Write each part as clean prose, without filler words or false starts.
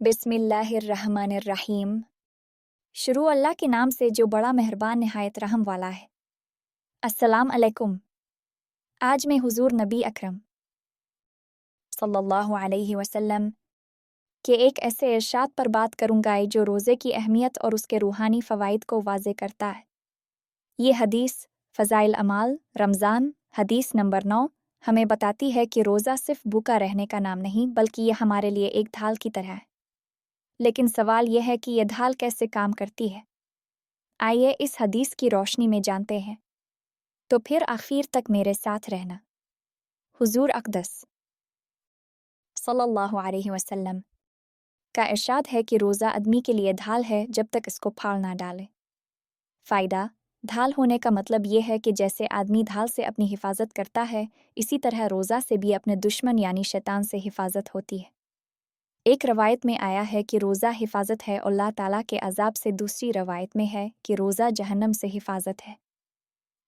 बिस्मिल्लाहिर्रहमानिर्रहीम। शुरू अल्लाह के नाम से जो बड़ा मेहरबान निहायत रहम वाला है। अस्सलाम अलैकुम। आज मैं हुजूर नबी अकरम सल्लल्लाहु अलैहि वसल्लम के एक ऐसे इरशाद पर बात करूँगा जो रोज़े की अहमियत और उसके रूहानी फ़वाइद को वाज़े करता है। ये हदीस फ़ज़ाइल अमाल रमज़ान हदीस नंबर 9 हमें बताती है कि रोज़ा सिर्फ भूखा रहने का नाम नहीं बल्कि यह हमारे लिए एक ढाल की तरह है। लेकिन सवाल यह है कि यह ढाल कैसे काम करती है। आइए इस हदीस की रोशनी में जानते हैं। तो फिर आखिर तक मेरे साथ रहना। हुजूर अक़दस सल्लल्लाहु अलैहि वसल्लम का इरशाद है कि रोज़ा आदमी के लिए ढाल है जब तक इसको फाड़ ना डाले। फ़ायदा ढाल होने का मतलब यह है कि जैसे आदमी ढाल से अपनी हिफाजत करता है, इसी तरह रोज़ा से भी अपने दुश्मन यानी शैतान से हिफाजत होती है। एक रवायत में आया है कि रोज़ा हिफाजत है और अल्लाह ताला के अज़ाब से, दूसरी रवायत में है कि रोज़ा जहन्नम से हिफाजत है।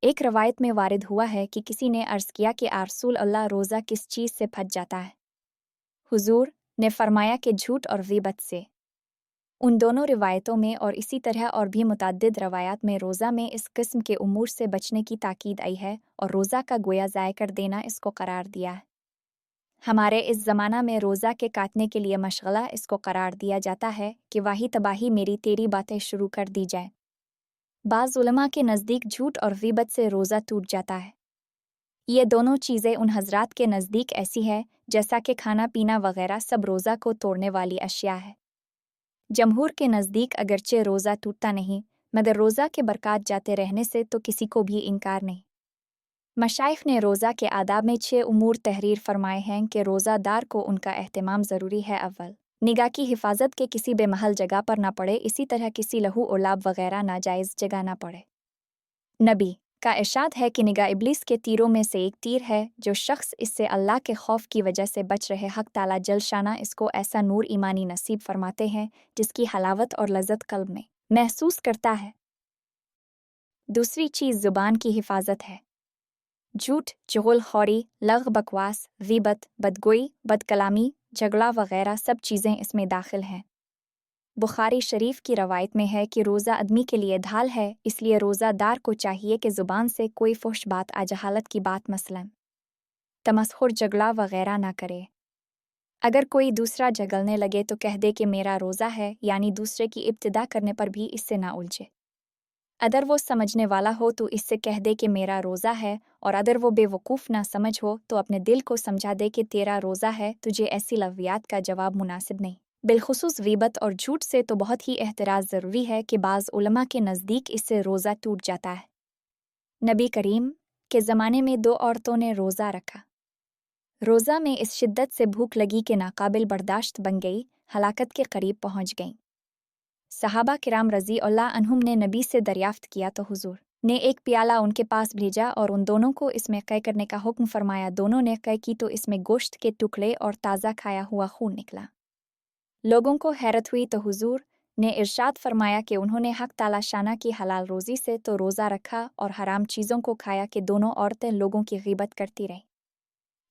एक रवायत में वारिद हुआ है कि किसी ने अर्ज़ किया कि रसूल अल्लाह, रोज़ा किस चीज़ से फट जाता है? हुजूर ने फरमाया कि झूठ और ग़ीबत से। उन दोनों रिवायतों में और इसी तरह और भी मुतअद्दिद रवायात में रोज़ा में इस किस्म के उमूर से बचने की ताकीद आई है और रोज़ा का गोया ज़ाय कर देना इसको करार दिया है। हमारे इस ज़माना में रोज़ा के काटने के लिए मशगला इसको करार दिया जाता है कि वाही तबाही मेरी तेरी बातें शुरू कर दी जाए। बाज़ उलमा के नज़दीक झूठ और ग़ीबत से रोज़ा टूट जाता है। ये दोनों चीज़ें उन हज़रात के नज़दीक ऐसी है जैसा कि खाना पीना वग़ैरह सब रोज़ा को तोड़ने वाली अशिया है। जमहूर के नज़दीक अगरचे रोज़ा टूटता नहीं, मगर रोज़ा के बरक़ात जाते रहने से तो किसी को भी इनकार नहीं। मशाइख़ ने रोज़ा के आदाब में 6 उमूर तहरीर फरमाए हैं कि रोज़ादार को उनका एहतमाम ज़रूरी है। अव्वल, निगाह की हिफाजत के किसी बेमहल जगह पर ना पड़े, इसी तरह किसी लहू और लाभ वग़ैरह नाजायज़ जगह ना पड़े। नबी का इरशाद है कि निगाह इब्लीस के तीरों में से एक तीर है। जो शख्स इससे अल्लाह के खौफ की वजह से बच रहे, हक़ ताला जलशाना इसको ऐसा नूर ईमानी नसीब फरमाते हैं जिसकी हलावत और लज़्ज़त क़ल्ब में महसूस करता है। दूसरी चीज़ ज़ुबान की हिफाजत है। झूठ, चुगलखोरी, लग़, बकवास, ग़ीबत, बदगोई, बदकलामी, झगड़ा वग़ैरह सब चीज़ें इसमें दाखिल हैं। बुखारी शरीफ की रवायत में है कि रोज़ा आदमी के लिए ढाल है, इसलिए रोज़ादार को चाहिए कि ज़ुबान से कोई फुहश बात, अजहालत की बात, मसलन तमस्खुर, झगड़ा वग़ैरह ना करे। अगर कोई दूसरा झगड़ने लगे तो कह दे कि मेरा रोज़ा है, यानी दूसरे की इब्तिदा करने पर भी इससे ना उलझे। अगर वो समझने वाला हो तो इससे कह दे कि मेरा रोज़ा है, और अगर वो बेवकूफ़ ना समझ हो तो अपने दिल को समझा दे कि तेरा रोज़ा है, तुझे ऐसी लफ़्ज़ियात का जवाब मुनासिब नहीं। बिलखुसूस ग़ीबत और झूठ से तो बहुत ही एहतिराज़ ज़रूरी है कि बाज़ उलमा के नज़दीक इससे रोज़ा टूट जाता है। नबी करीम के ज़माने में 2 औरतों ने रोज़ा रखा। रोज़ा में इस शिद्दत से भूख लगी कि नाकाबिल बर्दाश्त बन गई, हलाकत के करीब पहुँच गईं। सहाबा किराम रज़ी अल्लाह अन्हुम ने नबी से दरियाफ़्त किया तो हुजूर ने एक प्याला उनके पास भेजा और उन दोनों को इसमें क़ै करने का हुक्म फरमाया। दोनों ने क़ै की तो इसमें गोश्त के टुकड़े और ताज़ा खाया हुआ खून निकला। लोगों को हैरत हुई तो हुजूर ने इरशाद फरमाया कि उन्होंने हक़ ताला शाना की हलाल रोज़ी से तो रोज़ा रखा और हराम चीज़ों को खाया कि दोनों औरतें लोगों की ग़ीबत करती रहीं।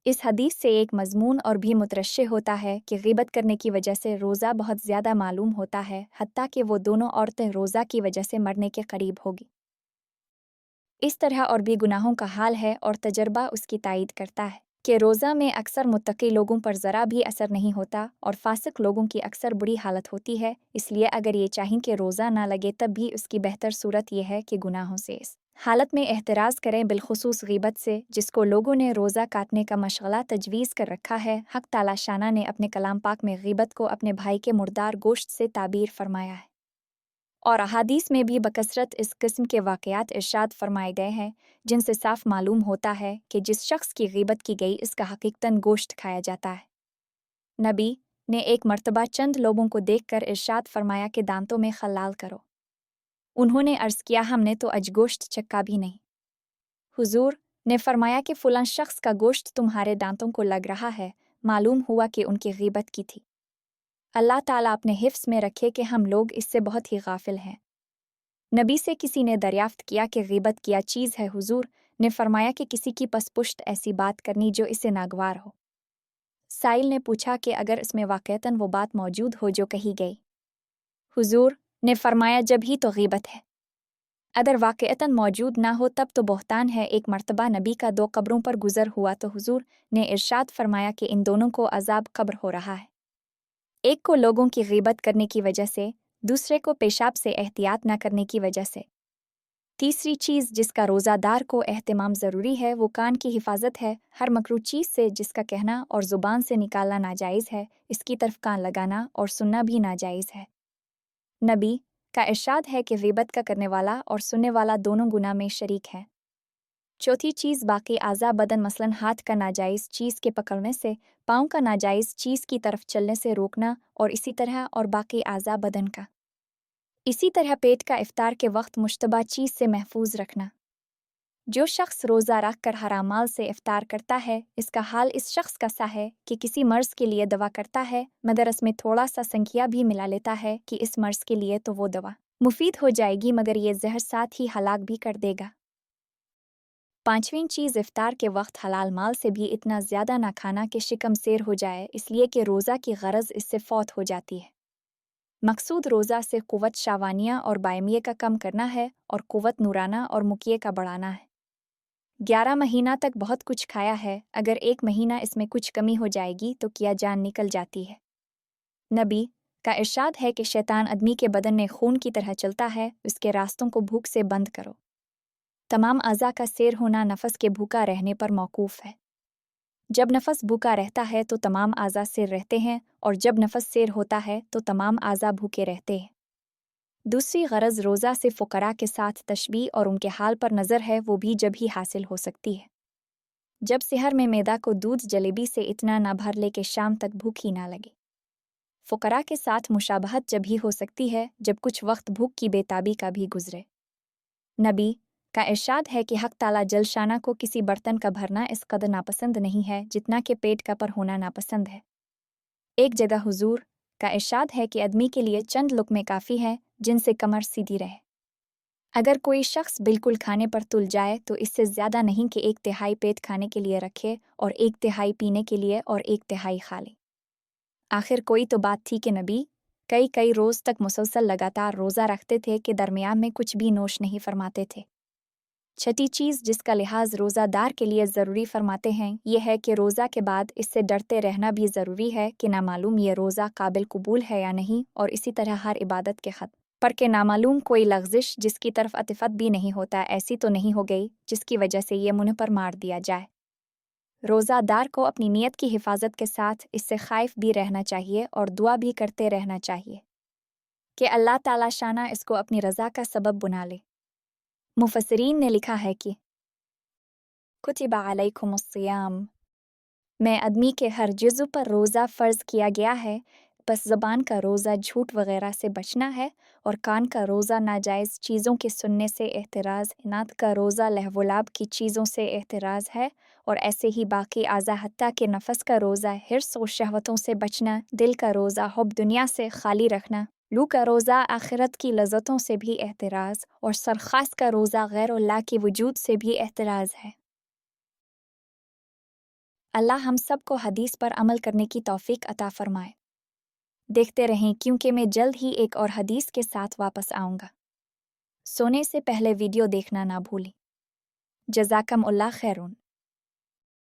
इस हदीस से एक मज़मून और भी मुतरश्शे होता है कि ग़ीबत करने की वजह से रोज़ा बहुत ज़्यादा मालूम होता है, हत्ता कि वो दोनों औरतें रोज़ा की वजह से मरने के करीब होगी। इस तरह और भी गुनाहों का हाल है और तजर्बा उसकी तायीद करता है कि रोज़ा में अक्सर मुत्तकी लोगों पर ज़रा भी असर नहीं होता और फासिक लोगों की अक्सर बुरी हालत होती है। इसलिए अगर ये चाहें कि रोज़ा ना लगे तब भी उसकी बेहतर सूरत यह है कि गुनाहों से इस हालत में एहतिराज़ करें, बिलखुसूस ग़ीबत से, जिसको लोगों ने रोज़ा काटने का मशग़ला तजवीज़ कर रखा है। हक़ ताला शाना ने अपने कलाम पाक में ग़ीबत को अपने भाई के मुर्दार गोश्त से ताबीर फरमाया है और अहादीस में भी बकसरत इस किस्म के वाक़यात इरशाद फरमाए गए हैं जिनसे साफ मालूम होता है कि जिस शख्स की ग़ीबत की गई इसका हकीकतन गोश्त खाया जाता है। नबी ने एक मर्तबा चंद लोगों को देखकर इरशाद फरमाया कि दांतों में खल्लाल करो। उन्होंने अर्ज़ किया, हमने तो अज गोश्त चक्का भी नहीं। हुजूर ने फरमाया कि फ़लाँ शख्स का गोश्त तुम्हारे दांतों को लग रहा है। मालूम हुआ कि उनकी ग़ीबत की थी। अल्लाह ताला अपने हिफ्ज़ में रखे कि हम लोग इससे बहुत ही गाफिल हैं। नबी से किसी ने दरियाफ़्त किया कि ग़ीबत क्या चीज़ है? हुजूर ने फरमाया कि किसी की पसपुश्त ऐसी बात करनी जो इसे नागवार हो। साइल ने पूछा कि अगर इसमें वाक़ईतन वो बात मौजूद हो जो कही गई। हुजूर ने फरमाया, जब ही तो गीबत है। अगर वाक़ईतन मौजूद ना हो तब तो बहतान है। एक मर्तबा नबी का 2 कब्रों पर गुज़र हुआ तो हुजूर ने इरशाद फरमाया कि इन दोनों को अज़ाब कब्र हो रहा है। एक को लोगों की गीबत करने की वजह से, दूसरे को पेशाब से एहतियात न करने की वजह से। तीसरी चीज़ जिसका रोज़ादार को एहतमाम ज़रूरी है वो कान की हिफाजत है। हर मकरूह चीज़ से जिसका कहना और ज़ुबान से निकालना नाजायज़ है, इसकी तरफ कान लगाना और सुनना भी नाजायज़ है। नबी का इरशाद है कि गीबत का करने वाला और सुनने वाला दोनों गुनाह में शरीक है। चौथी चीज़ बाकी आज़ा बदन मसलन हाथ का नाजायज़ चीज़ के पकड़ने से, पाँव का नाजायज़ चीज़ की तरफ चलने से रोकना और इसी तरह और बाकी आज़ा बदन का। इसी तरह पेट का इफ्तार के वक्त मुश्तबा चीज़ से महफूज रखना। जो शख्स रोज़ा रख कर हराम माल से इफ्तार करता है, इसका हाल इस शख्स का सा है कि किसी मर्ज़ के लिए दवा करता है मगर इसमें थोड़ा सा संख्या भी मिला लेता है कि इस मर्ज़ के लिए तो वो दवा मुफीद हो जाएगी मगर ये जहर साथ ही हलाक भी कर देगा। पांचवीं चीज़ इफ्तार के वक्त हलाल माल से भी इतना ज़्यादा ना खाना कि शिकम सेर हो जाए, इसलिए कि रोज़ा की गरज इससे फौत हो जाती है। मकसूद रोज़ा से क़ुव्वत शावानिया और बायमिये का कम करना है और क़ुव्वत नूराना और मुकिये का बढ़ाना है। 11 महीना तक बहुत कुछ खाया है, अगर 1 महीना इसमें कुछ कमी हो जाएगी तो क्या जान निकल जाती है। नबी का इरशाद है कि शैतान आदमी के बदन में खून की तरह चलता है, उसके रास्तों को भूख से बंद करो। तमाम अज़ा का सैर होना नफस के भूखा रहने पर मौकूफ़ है। जब नफस भूखा रहता है तो तमाम आज़ा सैर रहते हैं और जब नफस सैर होता है तो तमाम आज़ा भूखे रहते हैं। दूसरी गरज रोज़ा से फ़ुक़रा के साथ तशबीह और उनके हाल पर नज़र है, वो भी जब ही हासिल हो सकती है जब सहर में मैदा को दूध जलेबी से इतना ना भर ले कि शाम तक भूख ही ना लगे। फ़ुक़रा के साथ मुशाबहत जब ही हो सकती है जब कुछ वक्त भूख की बेताबी का भी गुजरे। नबी का इरशाद है कि हक़ ताला जलशाना को किसी बर्तन का भरना इस कदर नापसंद नहीं है जितना कि पेट का पर होना नापसंद है। एक जगह हुजूर का इरशाद है कि आदमी के लिए चंद लुक़मे काफ़ी हैं जिनसे कमर सीधी रहे। अगर कोई शख्स बिल्कुल खाने पर तुल जाए तो इससे ज़्यादा नहीं कि 1/3 पेट खाने के लिए रखे और 1/3 पीने के लिए और 1/3 खा ले। आखिर कोई तो बात थी कि नबी कई रोज़ तक मुसलसल लगातार रोज़ा रखते थे कि दरमियान में कुछ भी नोश नहीं फरमाते थे। छठी चीज़ जिसका लिहाज रोज़ादार के लिए ज़रूरी फरमाते हैं यह है कि रोज़ा के बाद इससे डरते रहना भी ज़रूरी है कि नामालूम ये रोज़ा काबिल कबूल है या नहीं, और इसी तरह हर इबादत के ख़त पर के नामालूम कोई लग़ज़िश जिसकी तरफ अतिफ़त भी नहीं होता ऐसी तो नहीं हो गई जिसकी वजह से ये मुँह पर मार दिया जाए। रोज़ादार को अपनी नीयत की हिफाजत के साथ इससे ख़ाइफ भी रहना चाहिए और दुआ भी करते रहना चाहिए कि अल्लाह ताला शाना इसको अपनी रज़ा का सबब बना ले। मुफस्सिरीन ने लिखा है कि कुतिबा अलैकुमुस्सियाम में आदमी के हर जुज़्व पर रोज़ा फ़र्ज़ किया गया है, बस ज़बान का रोज़ा झूठ वग़ैरह से बचना है और कान का रोज़ा नाजायज़ चीज़ों के सुनने से एहतिराज़, नाक का रोज़ा लहवलाब की चीज़ों से एहतिराज़ है और ऐसे ही बाकी आज़ा हत्ता के नफस का रोज़ा हिर्स और शहवतों से बचना, दिल का रोज़ा हुब दुनिया से खाली रखना, लू का रोज़ा आखिरत की लज़्ज़तों से भी एहतिराज़ और सरख़ास का रोज़ा गैरुल्लाह के वजूद से भी एहतिराज़ है। अल्लाह हम सब को हदीस पर अमल करने की तौफीक अता फ़रमाए। देखते रहें क्योंकि मैं जल्द ही एक और हदीस के साथ वापस आऊँगा। सोने से पहले वीडियो देखना ना भूलें। जज़ाकमुल्लाह खैरुन।